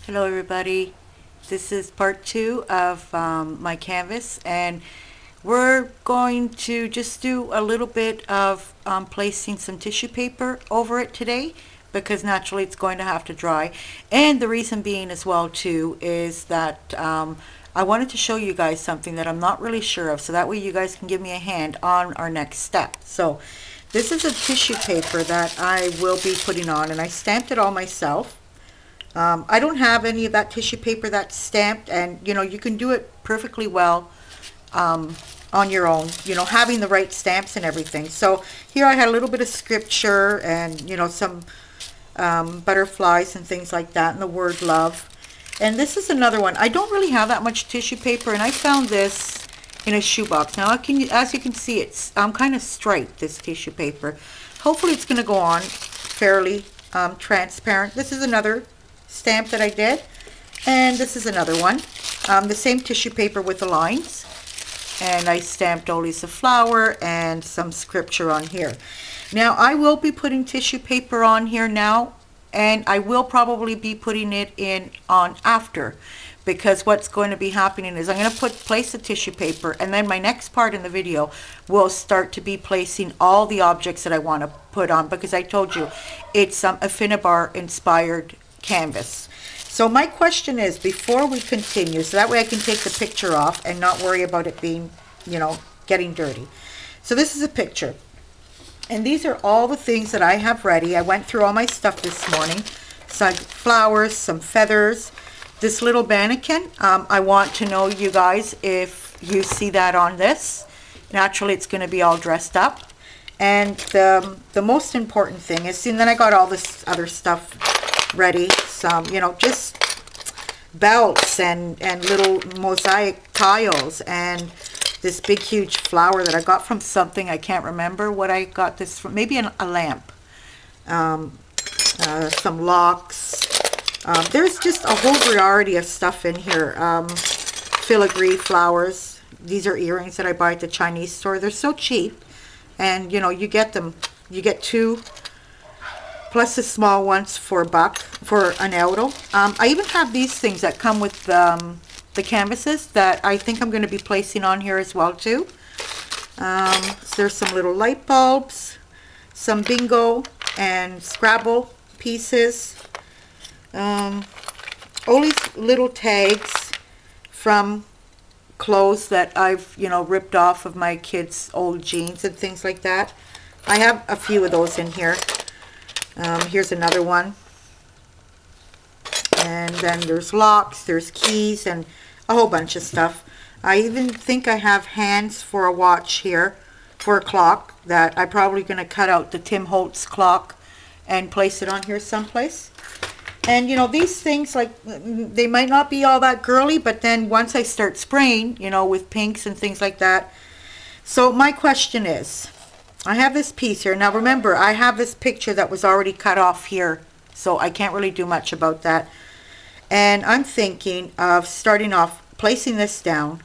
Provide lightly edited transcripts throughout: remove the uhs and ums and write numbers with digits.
Hello everybody, this is part 2 of my canvas, and we're going to just do a little bit of placing some tissue paper over it today, because naturally it's going to have to dry. And the reason being as well too is that I wanted to show you guys something that I'm not really sure of, so that way you guys can give me a hand on our next step. So this is a tissue paper that I will be putting on, and I stamped it all myself. I don't have any of that tissue paper that's stamped, and you can do it perfectly well on your own, having the right stamps and everything. So here I had a little bit of scripture and some butterflies and things like that, and the word love. And this is another one. I don't really have that much tissue paper, and I found this in a shoebox. Now as you can see, it's kind of striped, this tissue paper. Hopefully it's going to go on fairly transparent. This is another stamp that I did, and this is another one, the same tissue paper with the lines, and I stamped always a flower and some scripture on here. Now I will be putting tissue paper on here now, and I will probably be putting it in on after, because what's going to be happening is I'm going to place the tissue paper, and then my next part in the video will start to be placing all the objects that I want to put on, because I told you it's a Finnabair inspired canvas. So my question is, before we continue, so that way I can take the picture off and not worry about it being, getting dirty. So this is a picture, and these are all the things that I have ready. I went through all my stuff this morning. Some flowers, some feathers, this little mannequin. I want to know, you guys, if you see that on this. Naturally it's going to be all dressed up. And the most important thing is, and then I got all this other stuff ready, some just belts and little mosaic tiles, and this big huge flower that I got from something. I can't remember what I got this from, maybe a lamp, some locks. There's just a whole variety of stuff in here. Filigree flowers. These are earrings that I buy at the Chinese store. They're so cheap, and you get them, you get two plus the small ones for $1 for an euro. I even have these things that come with the canvases that I think I'm going to be placing on here as well too. So there's some little light bulbs, some bingo and Scrabble pieces, all these little tags from clothes that I've ripped off of my kids' old jeans and things like that. I have a few of those in here. Here's another one, and then there's locks, there's keys, and a whole bunch of stuff. I even think I have hands for a watch here, for a clock, that I'm probably going to cut out the Tim Holtz clock and place it on here someplace. And these things, like, they might not be all that girly, but then once I start spraying, with pinks and things like that. So my question is, I have this piece here. Now remember, I have this picture that was already cut off here, so I can't really do much about that. And I'm thinking of starting off placing this down,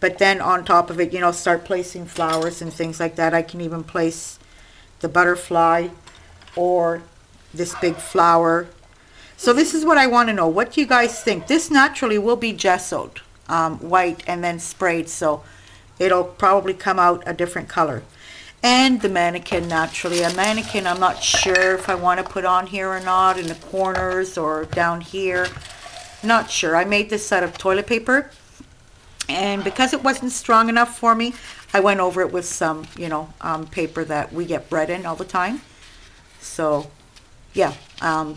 but then on top of it, start placing flowers and things like that. I can even place the butterfly or this big flower. So this is what I want to know. What do you guys think? This naturally will be gessoed white and then sprayed, so it'll probably come out a different color. And the mannequin, naturally. A mannequin, I'm not sure if I want to put on here or not, in the corners or down here. Not sure. I made this out of toilet paper, and because it wasn't strong enough for me, I went over it with some, paper that we get bread in all the time. So, yeah,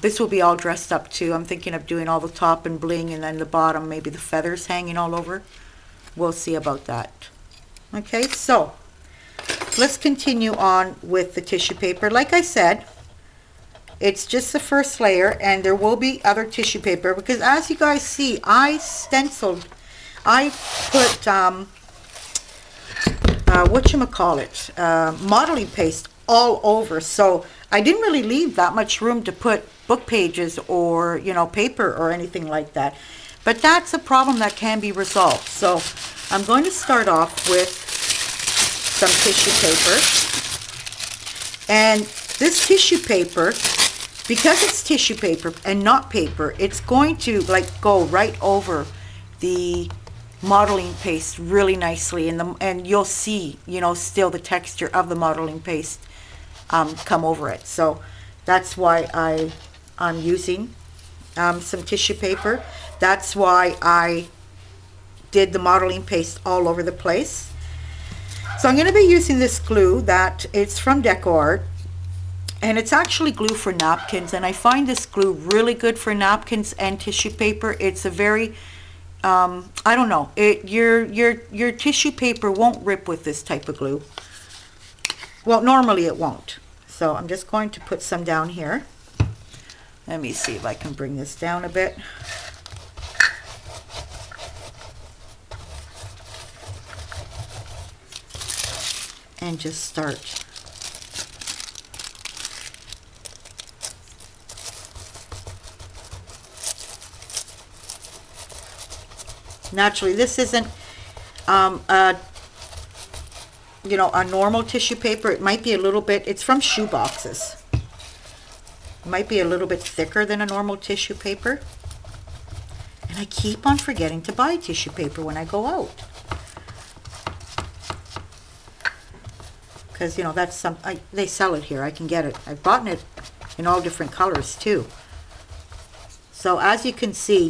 this will be all dressed up too. I'm thinking of doing all the top and bling, and then the bottom, maybe the feathers hanging all over. We'll see about that. Okay, so let's continue on with the tissue paper. Like I said, it's just the first layer, and there will be other tissue paper, because as you guys see, I stenciled, I put modeling paste all over, so I didn't really leave that much room to put book pages or paper or anything like that. But that's a problem that can be resolved. So I'm going to start off with some tissue paper, and this tissue paper because it's tissue paper and not paper, it's going to like go right over the modeling paste really nicely, and you'll see, you know, still the texture of the modeling paste come over it. So that's why I'm using some tissue paper. That's why I did the modeling paste all over the place. So I'm going to be using this glue that it's from DecoArt, and it's actually glue for napkins, and I find this glue really good for napkins and tissue paper. It's a very I don't know, your tissue paper won't rip with this type of glue. Well, normally it won't. So I'm just going to put some down here. Let me see if I can bring this down a bit. And just start. Naturally, this isn't you know, a normal tissue paper. It might be a little bit, it's from shoe boxes. It might be a little bit thicker than a normal tissue paper. And I keep on forgetting to buy tissue paper when I go out. Because, you know, that's they sell it here. I can get it. I've bought it in all different colors too. So as you can see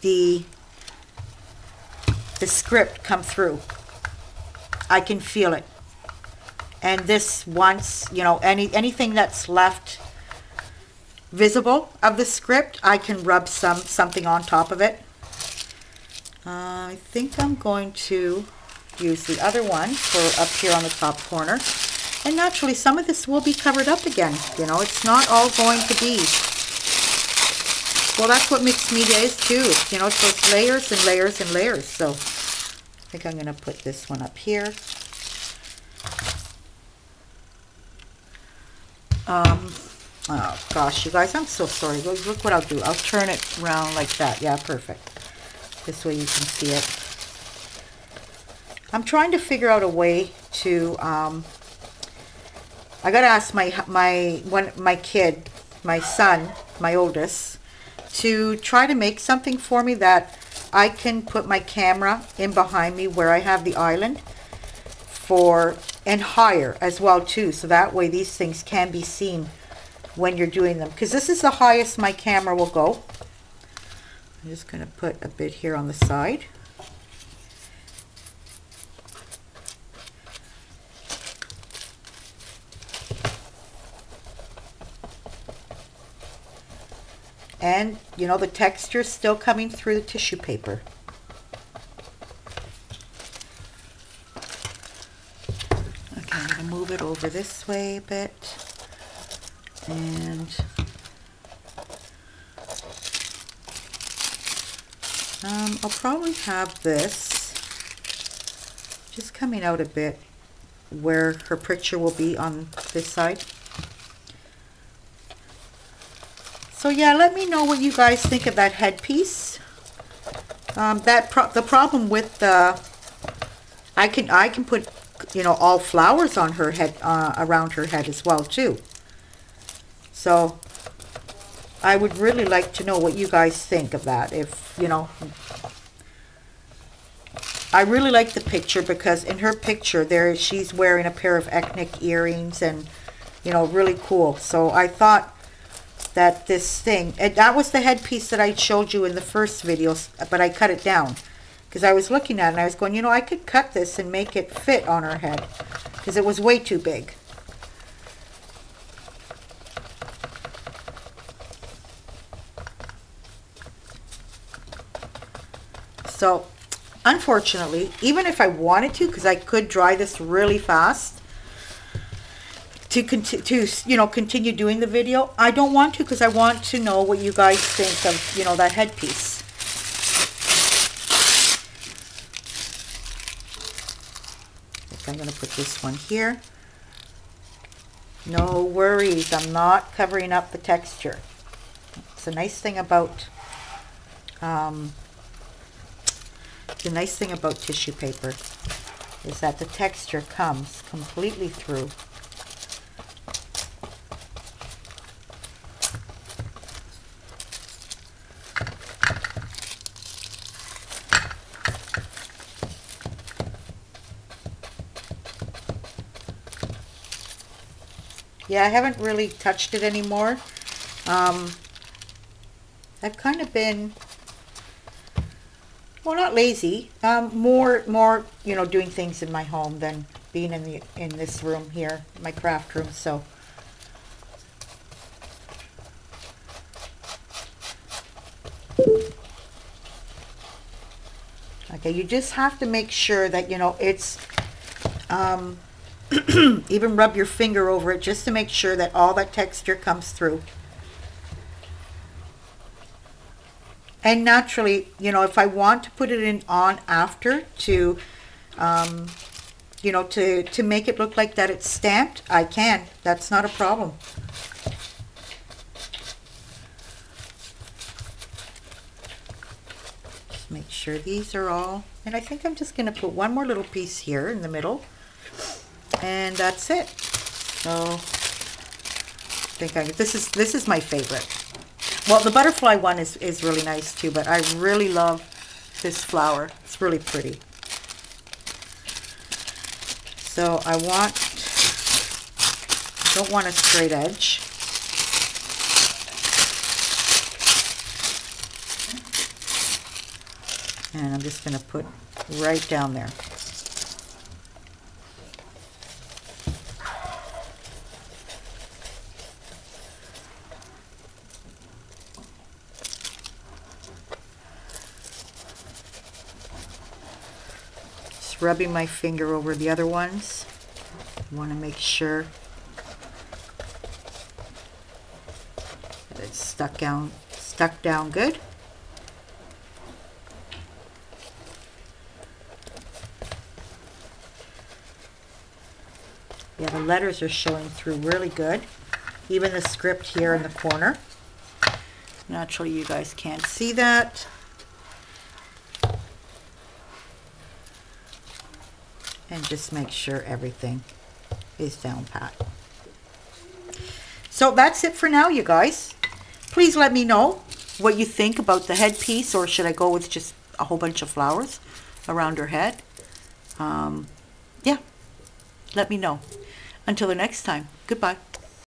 the script come through. I can feel it. And this, once, you know, anything that's left visible of the script, I can rub something on top of it. I think I'm going to use the other one for up here on the top corner. And naturally, some of this will be covered up again. You know, it's not all going to be. Well, that's what mixed media is too. You know, so it's layers and layers and layers. So I think I'm going to put this one up here. Oh gosh, you guys, I'm so sorry. Look what I'll do. I'll turn it around like that. Yeah, perfect. This way you can see it. I'm trying to figure out a way to, I got to ask my kid, my son, my oldest, to try to make something for me that I can put my camera in behind me where I have the island and higher as well too, so that way these things can be seen when you're doing them, because this is the highest my camera will go. I'm just going to put a bit here on the side. And you know, the texture is still coming through the tissue paper. Okay, I'm going to move it over this way a bit. And I'll probably have this just coming out a bit where her picture will be on this side. So yeah, let me know what you guys think of that headpiece. The problem with the, I can put, you know, all flowers on her head, around her head as well too. So I would really like to know what you guys think of that. If, you know, I really like the picture, because in her picture there she's wearing a pair of ethnic earrings and, you know, really cool. So I thought that this thing, and that was the headpiece that I showed you in the first video, but I cut it down because I was looking at it and I was going, you know, I could cut this and make it fit on her head because it was way too big. So unfortunately, even if I wanted to, because I could dry this really fast to continue doing the video, I don't want to, because I want to know what you guys think of, you know, that headpiece. I'm going to put this one here. No worries, I'm not covering up the texture. It's a nice thing about tissue paper is that the texture comes completely through. Yeah, I haven't really touched it anymore. I've kind of been, well, not lazy, more, doing things in my home than being in this room here, my craft room. So, okay, you just have to make sure that it's even rub your finger over it just to make sure that all that texture comes through. And naturally, if I want to put it in on after to to make it look like that it's stamped, I can. That's not a problem. Just make sure these are all, and I think I'm just going to put one more little piece here in the middle, and that's it. So I think this is my favorite. Well, the butterfly one is really nice too, but I really love this flower. It's really pretty. So I don't want a straight edge. And I'm just going to put right down there. Just rubbing my finger over the other ones. I want to make sure that it's stuck down good. Yeah, the letters are showing through really good. Even the script here in the corner. Naturally, you guys can't see that. And just make sure everything is down pat. So that's it for now, you guys. Please let me know what you think about the headpiece, or should I go with just a whole bunch of flowers around her head? Yeah, let me know. Until the next time, goodbye.